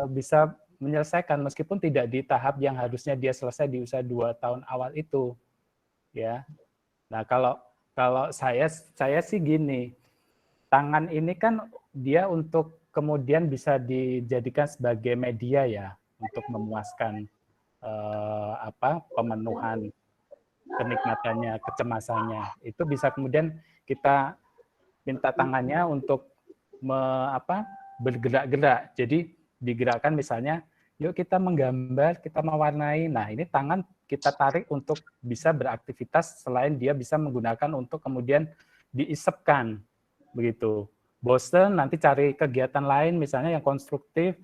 bisa menyelesaikan meskipun tidak di tahap yang harusnya dia selesai di usia 2 tahun awal itu. Ya. Nah, kalau saya sih gini, tangan ini kan dia untuk kemudian bisa dijadikan sebagai media ya untuk memuaskan pemenuhan kenikmatannya, kecemasannya. Itu bisa kemudian kita minta tangannya untuk bergerak-gerak. Jadi digerakkan misalnya, yuk kita menggambar, kita mewarnai. Nah, ini tangan kita tarik untuk bisa beraktivitas selain dia bisa menggunakan untuk kemudian diisepkan. Begitu. Bosen, nanti cari kegiatan lain misalnya yang konstruktif,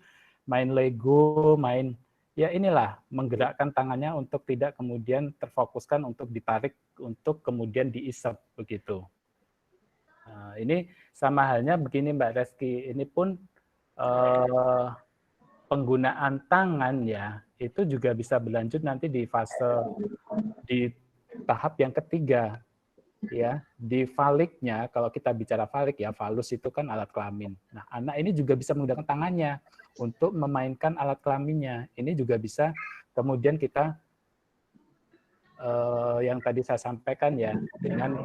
main Lego, main ya inilah menggerakkan tangannya untuk tidak kemudian terfokuskan untuk ditarik untuk kemudian diisep begitu. Nah, ini sama halnya begini Mbak Reski, ini pun penggunaan tangan ya itu juga bisa berlanjut nanti di fase di tahap yang ketiga ya. Di faliknya, kalau kita bicara falik ya, falus itu kan alat kelamin. Nah, anak ini juga bisa menggunakan tangannya untuk memainkan alat kelaminnya. Ini juga bisa kemudian kita yang tadi saya sampaikan ya, dengan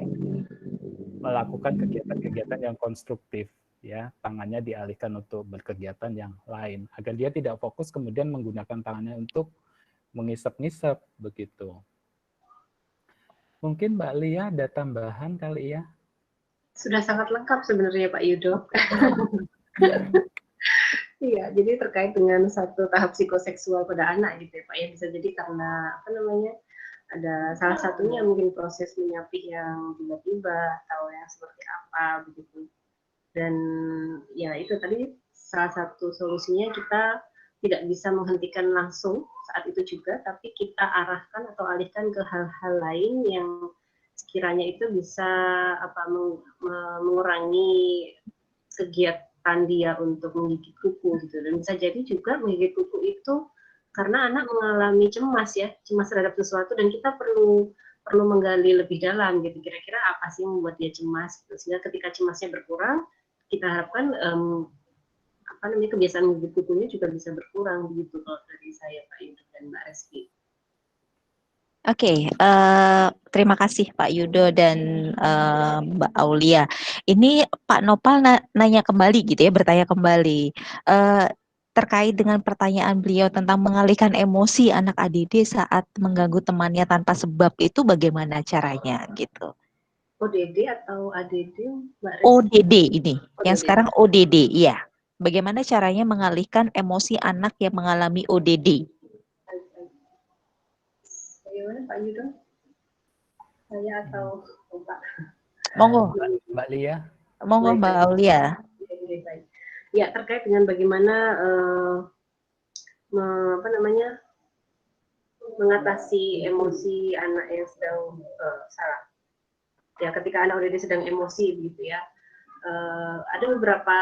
melakukan kegiatan-kegiatan yang konstruktif ya, tangannya dialihkan untuk berkegiatan yang lain agar dia tidak fokus kemudian menggunakan tangannya untuk mengisap-ngisap begitu. Mungkin Mbak Lia ada tambahan kali ya? Sudah sangat lengkap sebenarnya Pak Yudo. Iya, jadi terkait dengan satu tahap psikoseksual pada anak gitu ya Pak ya, bisa jadi karena ada salah satunya mungkin proses menyapih yang tiba-tiba atau yang seperti apa begitu. Dan ya itu tadi salah satu solusinya kita tidak bisa menghentikan langsung saat itu juga, tapi kita arahkan atau alihkan ke hal-hal lain yang sekiranya itu bisa mengurangi kegiatan dia untuk menggigit kuku gitu. Dan bisa jadi juga menggigit kuku itu karena anak mengalami cemas ya, cemas terhadap sesuatu, dan kita perlu menggali lebih dalam gitu, kira-kira apa sih yang membuat dia cemas gitu. Sehingga ketika cemasnya berkurang, kita harapkan kebiasaan menggigit kukunya juga bisa berkurang begitu kalau dari saya, Pak Yudo dan Mbak Reski. Oke, terima kasih Pak Yudo dan Mbak Aulia. Ini Pak Nopal nanya kembali gitu ya, bertanya kembali terkait dengan pertanyaan beliau tentang mengalihkan emosi anak ADD saat mengganggu temannya tanpa sebab, itu bagaimana caranya gitu. ODD atau ADD, Mbak Reski? ODD ini, yang ODD. sekarang ODD, iya. Bagaimana caranya mengalihkan emosi anak yang mengalami ODD? Bagaimana Pak Yudo? Saya atau Pak? Monggo. Mbak Lia. Monggo Mbak Aulia. Ya, terkait dengan bagaimana mengatasi emosi anak yang sedang salah. Ya, ketika anak ODD sedang emosi begitu ya. Ada beberapa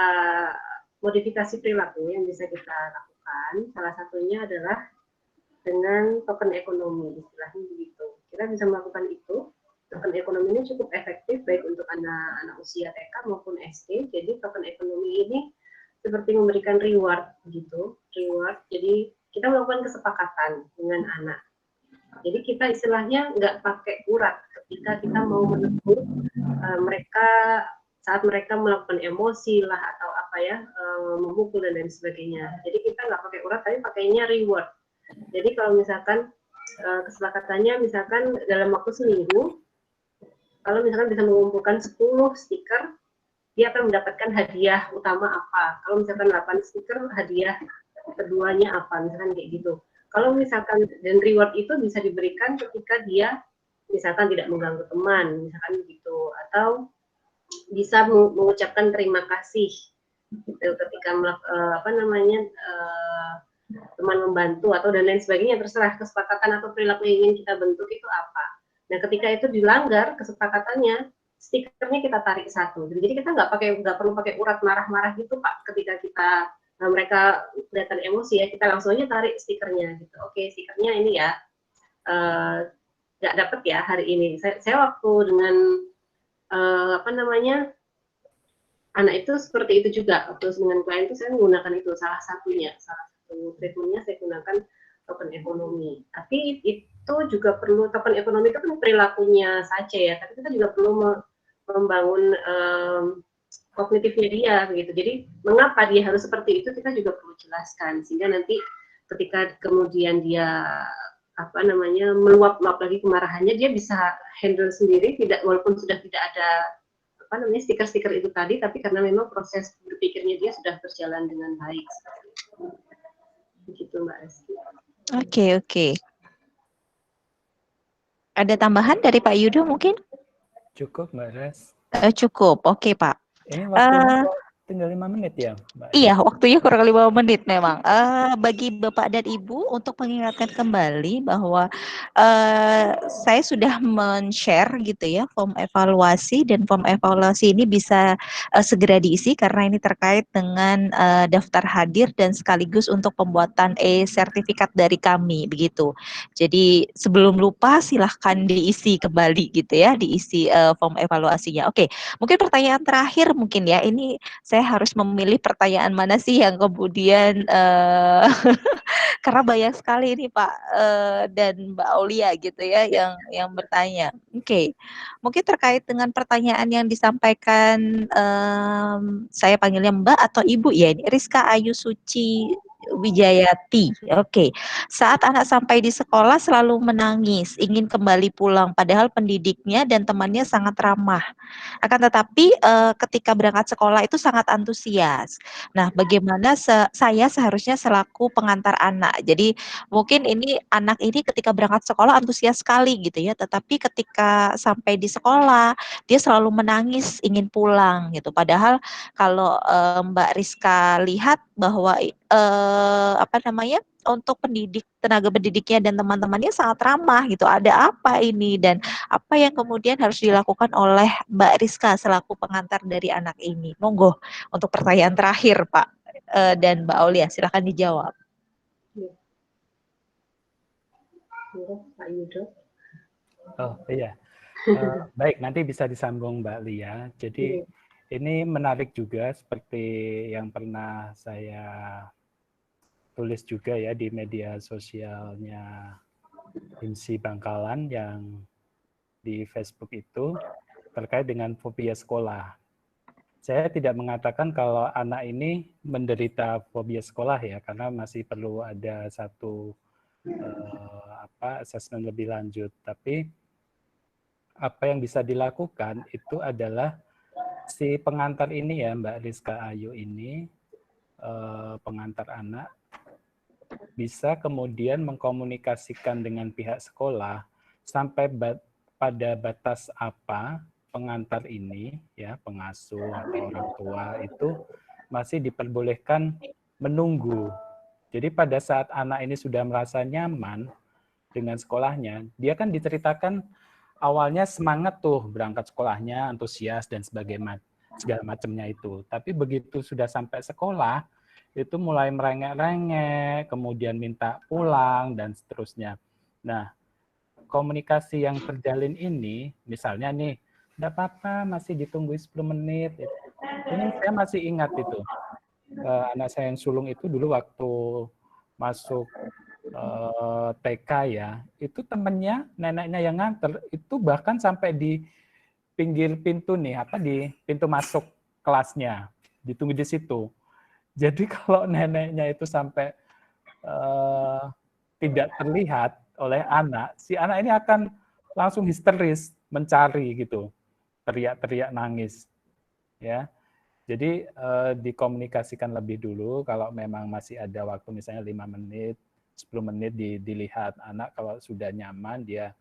modifikasi perilaku yang bisa kita lakukan. Salah satunya adalah dengan token ekonomi, istilahnya begitu. Kita bisa melakukan itu. Token ekonomi ini cukup efektif baik untuk anak-anak usia TK maupun SD. Jadi token ekonomi ini seperti memberikan reward gitu, reward. Jadi kita melakukan kesepakatan dengan anak. Jadi kita istilahnya nggak pakai urat ketika kita mau menegur mereka saat mereka melakukan emosi lah atau apa ya, memukul dan lain sebagainya. Jadi kita nggak pakai urat tapi pakainya reward. Jadi kalau misalkan kesepakatannya misalkan dalam waktu seminggu, kalau misalkan bisa mengumpulkan 10 stiker, dia akan mendapatkan hadiah utama apa. Kalau misalkan 8 stiker, hadiah keduanya apa, misalkan kayak gitu. Kalau misalkan, dan reward itu bisa diberikan ketika dia misalkan tidak mengganggu teman, misalkan gitu, atau bisa mengucapkan terima kasih gitu, ketika teman membantu atau dan lain sebagainya, terserah kesepakatan atau perilaku yang ingin kita bentuk itu apa. Nah, ketika itu dilanggar kesepakatannya, stikernya kita tarik satu. Jadi kita nggak perlu pakai urat marah-marah gitu Pak. Ketika mereka kelihatan emosi ya, kita langsung aja tarik stikernya gitu. Oke, stikernya ini ya nggak dapet ya hari ini. Saya waktu dengan anak itu seperti itu juga. Waktu dengan klien itu saya menggunakan itu salah satu treatmentnya saya gunakan token ekonomi. Tapi itu juga perlu, token ekonomi itu kan perilakunya saja ya, tapi kita juga perlu membangun kognitifnya dia begitu. Jadi mengapa dia harus seperti itu kita juga perlu jelaskan, sehingga nanti ketika kemudian dia meluap lagi kemarahannya, dia bisa handle sendiri, walaupun sudah tidak ada stiker-stiker itu tadi, tapi karena memang proses berpikirnya dia sudah berjalan dengan baik. Begitu Mbak Reski. Oke. Ada tambahan dari Pak Yudo mungkin? Cukup Mbak Res. Cukup, oke Pak. Ini waktunya tinggal 5 menit ya Mbak? Iya, waktunya kurang 5 menit memang. Bagi Bapak dan Ibu untuk mengingatkan kembali bahwa saya sudah men-share gitu ya form evaluasi, dan form evaluasi ini bisa segera diisi karena ini terkait dengan daftar hadir dan sekaligus untuk pembuatan sertifikat dari kami begitu. Jadi sebelum lupa silahkan diisi kembali gitu ya, diisi form evaluasinya. Oke, mungkin pertanyaan terakhir mungkin ya, ini saya harus memilih pertanyaan mana sih yang kemudian karena banyak sekali ini Pak dan Mbak Aulia gitu ya yang bertanya. Oke. Mungkin terkait dengan pertanyaan yang disampaikan, saya panggilnya Mbak atau Ibu ya, ini Rizka Ayu Suci Wijayati. Oke. Saat anak sampai di sekolah selalu menangis, ingin kembali pulang padahal pendidiknya dan temannya sangat ramah. Akan tetapi ketika berangkat sekolah itu sangat antusias. Nah, bagaimana saya seharusnya selaku pengantar anak. Jadi mungkin ini anak ini ketika berangkat sekolah antusias sekali gitu ya, tetapi ketika sampai di sekolah dia selalu menangis ingin pulang gitu. Padahal kalau Mbak Rizka lihat bahwa apa namanya, untuk tenaga pendidiknya dan teman-temannya sangat ramah gitu. Ada apa ini dan apa yang kemudian harus dilakukan oleh Mbak Rizka selaku pengantar dari anak ini? Monggo untuk pertanyaan terakhir Pak dan Mbak Aulia, silakan dijawab. Pak Yudo. Oh iya, baik, nanti bisa disambung Mbak Lia. Jadi ini menarik juga seperti yang pernah saya tulis juga ya di media sosialnya IMSI Bangkalan yang di Facebook itu terkait dengan fobia sekolah. Saya tidak mengatakan kalau anak ini menderita fobia sekolah ya, karena masih perlu ada satu asesmen lebih lanjut. Tapi apa yang bisa dilakukan itu adalah si pengantar ini ya, Mbak Rizka Ayu ini, pengantar anak, bisa kemudian mengkomunikasikan dengan pihak sekolah sampai pada batas apa pengantar ini, ya pengasuh atau orang tua itu masih diperbolehkan menunggu. Jadi pada saat anak ini sudah merasa nyaman dengan sekolahnya, dia kan diceritakan awalnya semangat tuh berangkat sekolahnya, antusias dan segala macamnya itu. Tapi begitu sudah sampai sekolah, itu mulai merengek-rengek, kemudian minta pulang dan seterusnya. Nah, komunikasi yang terjalin ini, misalnya nih, enggak apa-apa, masih ditunggu 10 menit. Ini saya masih ingat itu. Anak saya yang sulung itu dulu waktu masuk TK ya, itu temennya, neneknya yang nganter, itu bahkan sampai di pinggir pintu nih, di pintu masuk kelasnya, ditunggu di situ. Jadi kalau neneknya itu sampai tidak terlihat oleh anak, si anak ini akan langsung histeris mencari gitu, teriak-teriak nangis, ya. Jadi dikomunikasikan lebih dulu kalau memang masih ada waktu misalnya 5 menit, 10 menit dilihat anak kalau sudah nyaman dia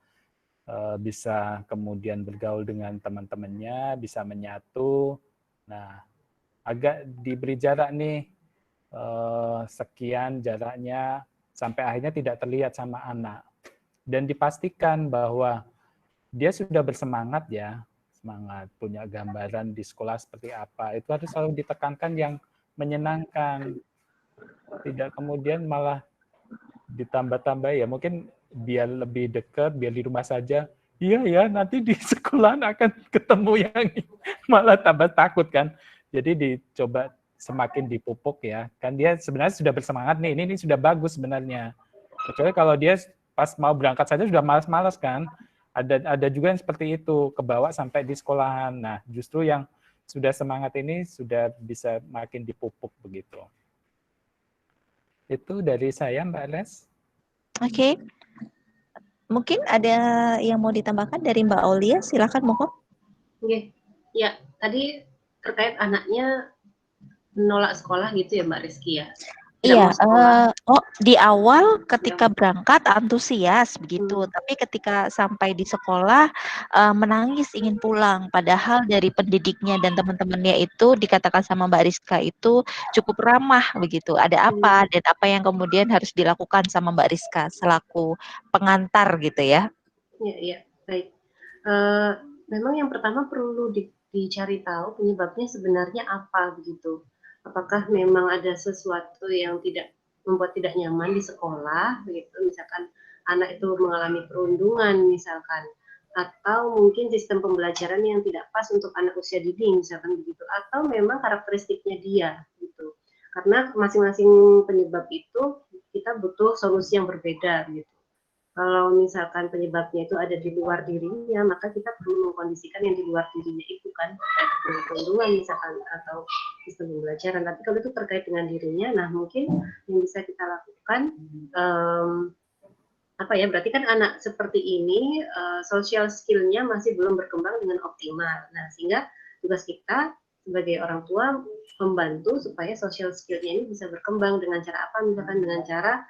bisa kemudian bergaul dengan teman-temannya, bisa menyatu. Nah, agak diberi jarak nih sekian jaraknya sampai akhirnya tidak terlihat sama anak. Dan dipastikan bahwa dia sudah bersemangat ya, semangat, punya gambaran di sekolah seperti apa. Itu harus selalu ditekankan yang menyenangkan. Tidak kemudian malah ditambah-tambah ya, mungkin biar lebih dekat, biar di rumah saja. Iya ya, nanti di sekolah akan ketemu yang malah tambah takut kan. Jadi dicoba semakin dipupuk ya. Kan dia sebenarnya sudah bersemangat nih, ini sudah bagus sebenarnya. Kecuali kalau dia pas mau berangkat saja sudah malas-malas kan. Ada juga yang seperti itu, kebawa sampai di sekolahan. Nah, justru yang sudah semangat ini sudah bisa makin dipupuk begitu. Itu dari saya, Mbak Les. Oke. Mungkin ada yang mau ditambahkan dari Mbak Aulia, silakan monggo. Oke. Ya, tadi terkait anaknya menolak sekolah gitu ya Mbak Rizky ya? Iya, di awal ketika berangkat antusias begitu, tapi ketika sampai di sekolah menangis ingin pulang, padahal dari pendidiknya dan teman-temannya itu dikatakan sama Mbak Rizka itu cukup ramah begitu. Ada apa dan apa yang kemudian harus dilakukan sama Mbak Rizka selaku pengantar gitu ya? Iya, baik. Memang yang pertama perlu dicari tahu penyebabnya sebenarnya apa begitu. Apakah memang ada sesuatu yang membuat tidak nyaman di sekolah, begitu, misalkan anak itu mengalami perundungan misalkan, atau mungkin sistem pembelajaran yang tidak pas untuk anak usia dini misalkan begitu, atau memang karakteristiknya dia gitu. Karena masing-masing penyebab itu kita butuh solusi yang berbeda gitu. Kalau misalkan penyebabnya itu ada di luar dirinya, maka kita perlu mengkondisikan yang di luar dirinya itu kan, perundungan misalkan atau sistem pembelajaran. Tapi kalau itu terkait dengan dirinya, nah mungkin yang bisa kita lakukan berarti kan anak seperti ini social skill-nya masih belum berkembang dengan optimal. Nah, sehingga tugas kita sebagai orang tua membantu supaya social skill-nya ini bisa berkembang dengan cara apa? Misalkan dengan cara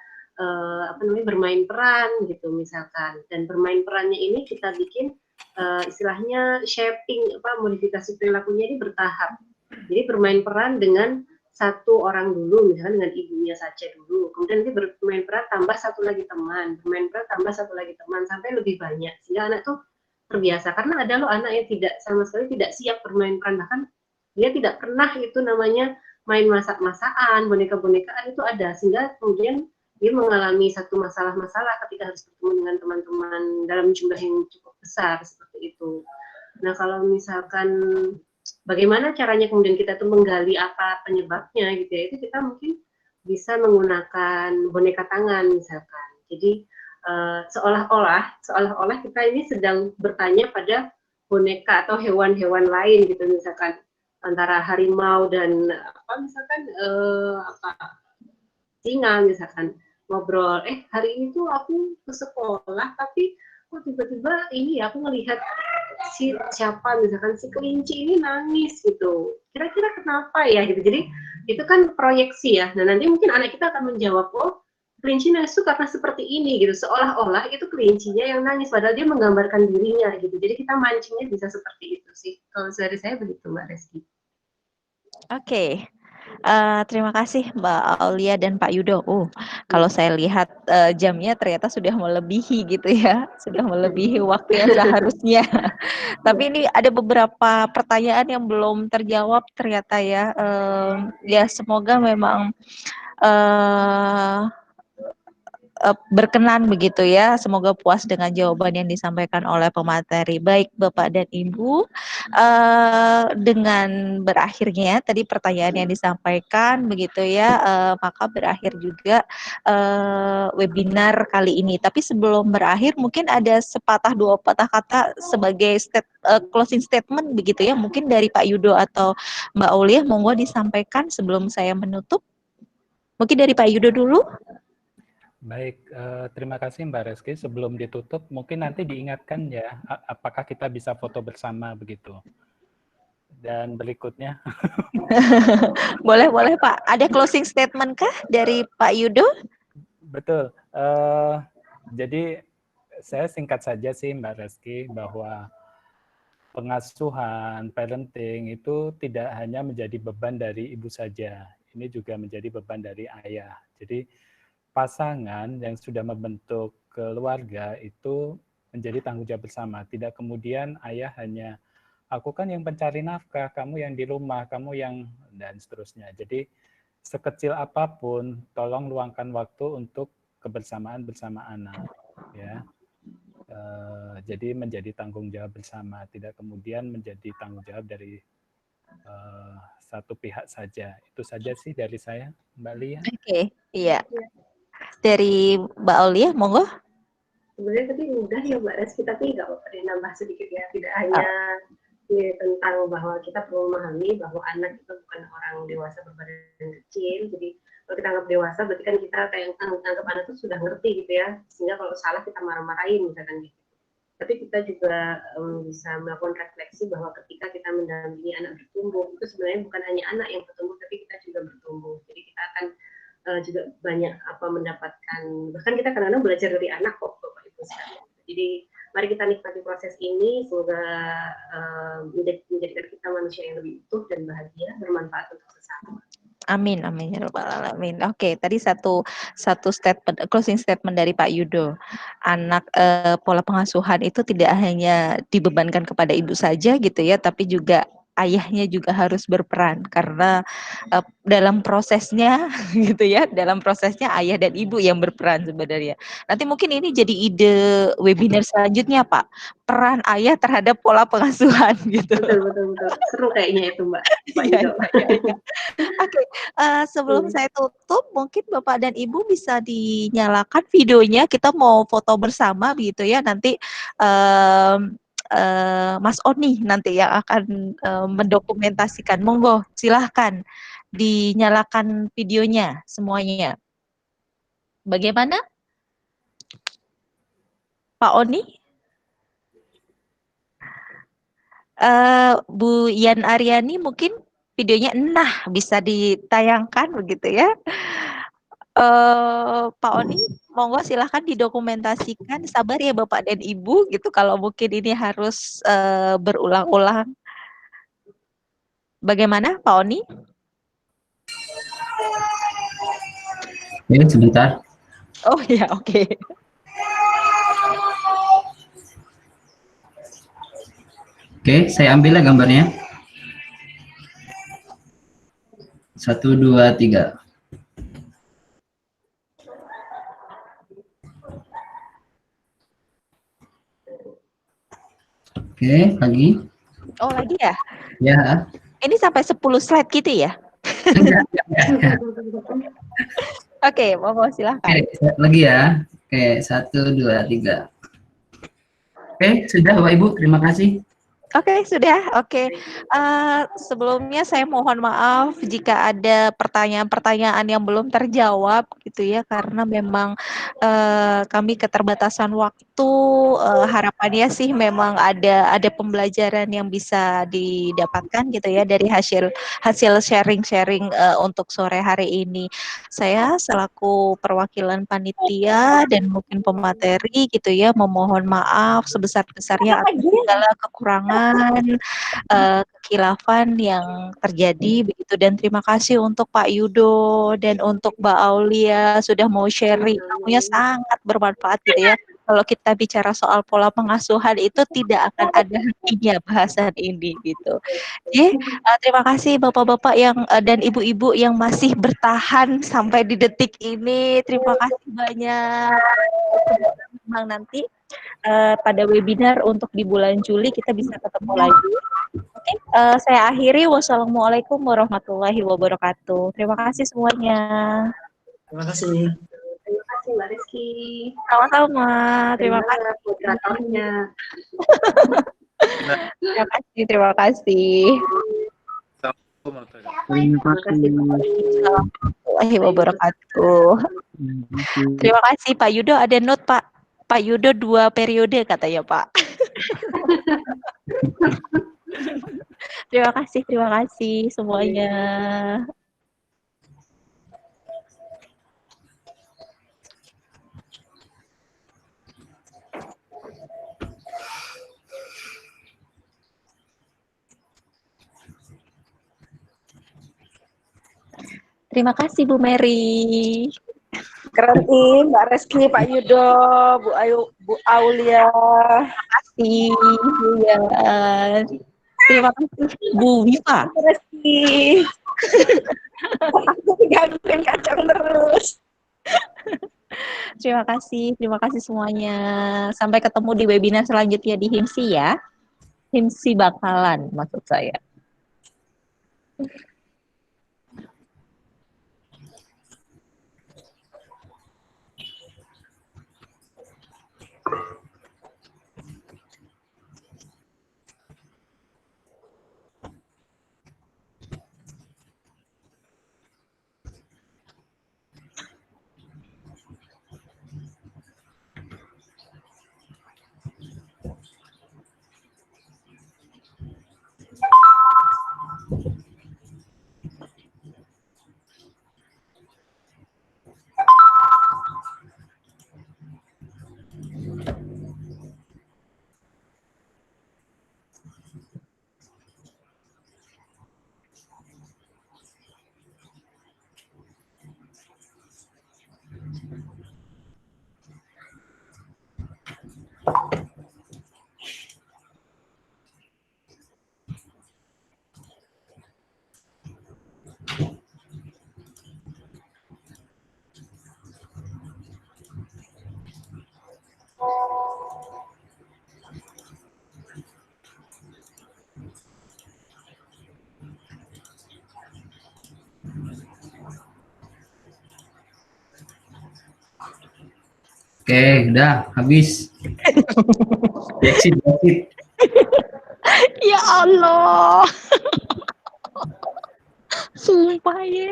bermain peran gitu misalkan, dan bermain perannya ini kita bikin istilahnya shaping modifikasi perilakunya ini bertahap. Jadi bermain peran dengan satu orang dulu, misalkan dengan ibunya saja dulu, kemudian nanti bermain peran tambah satu lagi teman, bermain peran tambah satu lagi teman, sampai lebih banyak, sehingga anak tuh terbiasa. Karena ada loh anak yang tidak sama sekali tidak siap bermain peran, bahkan dia tidak pernah itu namanya main masak-masakan, boneka-bonekaan itu ada, sehingga kemudian dia mengalami satu masalah-masalah ketika harus bertemu dengan teman-teman dalam jumlah yang cukup besar seperti itu. Nah, kalau misalkan bagaimana caranya kemudian kita tuh menggali apa penyebabnya gitu ya, itu kita mungkin bisa menggunakan boneka tangan misalkan. Jadi seolah-olah kita ini sedang bertanya pada boneka atau hewan-hewan lain gitu, misalkan antara harimau dan apa misalkan singa misalkan, ngobrol, hari ini tuh aku ke sekolah tapi kok tiba-tiba ini aku ngelihat si siapa misalkan si kelinci ini nangis gitu, kira-kira kenapa ya gitu. Jadi itu kan proyeksi ya. Nah, nanti mungkin anak kita akan menjawab, oh kelinci nangis itu karena seperti ini gitu, seolah-olah itu kelincinya yang nangis padahal dia menggambarkan dirinya gitu. Jadi kita mancingnya bisa seperti itu sih, kalau dari saya begitu Mbak Reski. Oke. Terima kasih Mbak Aulia dan Pak Yudo. Kalau saya lihat jamnya ternyata sudah melebihi gitu ya, sudah melebihi waktu yang seharusnya. Tapi ini ada beberapa pertanyaan yang belum terjawab ternyata ya. Ya semoga memang berkenan begitu ya. Semoga puas dengan jawaban yang disampaikan oleh pemateri. Baik Bapak dan Ibu, dengan berakhirnya tadi pertanyaan yang disampaikan begitu ya, maka berakhir juga webinar kali ini. Tapi sebelum berakhir mungkin ada sepatah dua patah kata sebagai closing statement begitu ya. Mungkin dari Pak Yudo atau Mbak Aulia, monggo disampaikan sebelum saya menutup. Mungkin dari Pak Yudo dulu. Baik, terima kasih Mbak Reski. Sebelum ditutup, mungkin nanti diingatkan ya, apakah kita bisa foto bersama begitu. Dan berikutnya. Boleh Pak. Ada closing statement kah dari Pak Yudo? Betul. Jadi saya singkat saja sih Mbak Reski, bahwa pengasuhan, parenting itu tidak hanya menjadi beban dari ibu saja. Ini juga menjadi beban dari ayah. Jadi pasangan yang sudah membentuk keluarga itu menjadi tanggung jawab bersama. Tidak kemudian ayah hanya, aku kan yang pencari nafkah, kamu yang di rumah, kamu yang, dan seterusnya. Jadi sekecil apapun, tolong luangkan waktu untuk kebersamaan bersama anak. Ya. Jadi menjadi tanggung jawab bersama, tidak kemudian menjadi tanggung jawab dari satu pihak saja. Itu saja sih dari saya, Mbak Lia. Oke, iya. Dari Mbak Aulia, monggo. Sebenarnya tadi mudah ya Mbak Reski, tapi nggak apa-apa nambah sedikit ya. Tidak hanya tentang bahwa kita perlu memahami bahwa anak itu bukan orang dewasa berbadan kecil. Jadi kalau kita anggap dewasa, berarti kan kita kayak anggap anak itu sudah ngerti gitu ya. Sehingga kalau salah kita marah-marahin misalkan gitu. Tapi kita juga bisa melakukan refleksi bahwa ketika kita mendampingi anak bertumbuh, itu sebenarnya bukan hanya anak yang bertumbuh, tapi kita juga bertumbuh. Jadi kita akan juga banyak mendapatkan, bahkan kita kadang-kadang belajar dari anak kok Bapak Ibu sekalian. Jadi mari kita nikmati proses ini, semoga menjadikan kita manusia yang lebih utuh dan bahagia, bermanfaat untuk sesama. Amin, amin ya rabbal alamin. Oke, tadi satu statement, closing statement dari Pak Yudo. Anak pola pengasuhan itu tidak hanya dibebankan kepada ibu saja gitu ya, tapi juga ayahnya juga harus berperan karena dalam prosesnya gitu ya, dalam prosesnya ayah dan ibu yang berperan sebenarnya. Nanti mungkin ini jadi ide webinar selanjutnya Pak, peran ayah terhadap pola pengasuhan gitu. Betul. Seru kayaknya itu Mbak. Iya. Oke, sebelum saya tutup, mungkin Bapak dan Ibu bisa dinyalakan videonya. Kita mau foto bersama begitu ya. Nanti Mas Oni nanti yang akan mendokumentasikan. Monggo, silahkan dinyalakan videonya semuanya. Bagaimana, Pak Oni? Bu Yan Aryani mungkin videonya bisa ditayangkan begitu ya. Pak Oni, monggo silahkan didokumentasikan. Sabar ya Bapak dan Ibu gitu kalau mungkin ini harus berulang-ulang. Bagaimana Pak Oni? Oke, sebentar. Oh ya, oke. Oke, saya ambil ya gambarnya. 1, 2, 3. Oke, lagi. Oh, lagi ya? Ya. Ini sampai 10 slide gitu ya? Enggak. Oke, mau silahkan. Oke, lagi ya. Oke, 1, 2, 3. Oke, sudah Bapak Ibu, terima kasih. Oke, sudah. Oke. Sebelumnya saya mohon maaf jika ada pertanyaan-pertanyaan yang belum terjawab gitu ya, karena memang kami keterbatasan waktu. Harapannya sih memang ada pembelajaran yang bisa didapatkan gitu ya dari hasil sharing-sharing untuk sore hari ini. Saya selaku perwakilan panitia dan mungkin pemateri gitu ya, memohon maaf sebesar-besarnya atas segala kekurangan, kekhilafan yang terjadi begitu, dan terima kasih untuk Pak Yudo dan untuk Mbak Aulia sudah mau sharing, ilmunya sangat bermanfaat gitu ya. Kalau kita bicara soal pola pengasuhan itu tidak akan ada hentinya bahasan ini gitu. Jadi terima kasih bapak-bapak yang dan ibu-ibu yang masih bertahan sampai di detik ini. Terima kasih banyak. Memang nanti pada webinar untuk di bulan Juli kita bisa ketemu lagi. Oke, saya akhiri. Wassalamualaikum warahmatullahi wabarakatuh. Terima kasih semuanya. Terima kasih. Terima kasih Mbak Rizky. Sama-sama. Terima kasih. Moderatornya. Terima kasih. Terima kasih. Terima kasih. Warahmatullahi wabarakatuh. Terima kasih Pak Yudo. Ada note Pak. Pak Yudo 2 periode katanya Pak. Terima kasih semuanya. Terima kasih Bu Mary. Keren nih, Mbak Reski, Pak Yudo, Bu Aulia. Terima kasih Bu Yan. Terima kasih Bu Wifa. Mbak Reski. Aku digangguin kacang terus. Terima kasih semuanya. Sampai ketemu di webinar selanjutnya di HIMSI ya. HIMSI Bakalan maksud saya. Oke, udah habis. That's it. Ya Allah. Sumpah ya.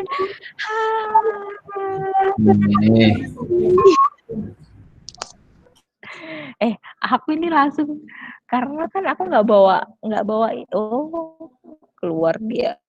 Aku ini langsung karena kan aku nggak bawa itu keluar dia.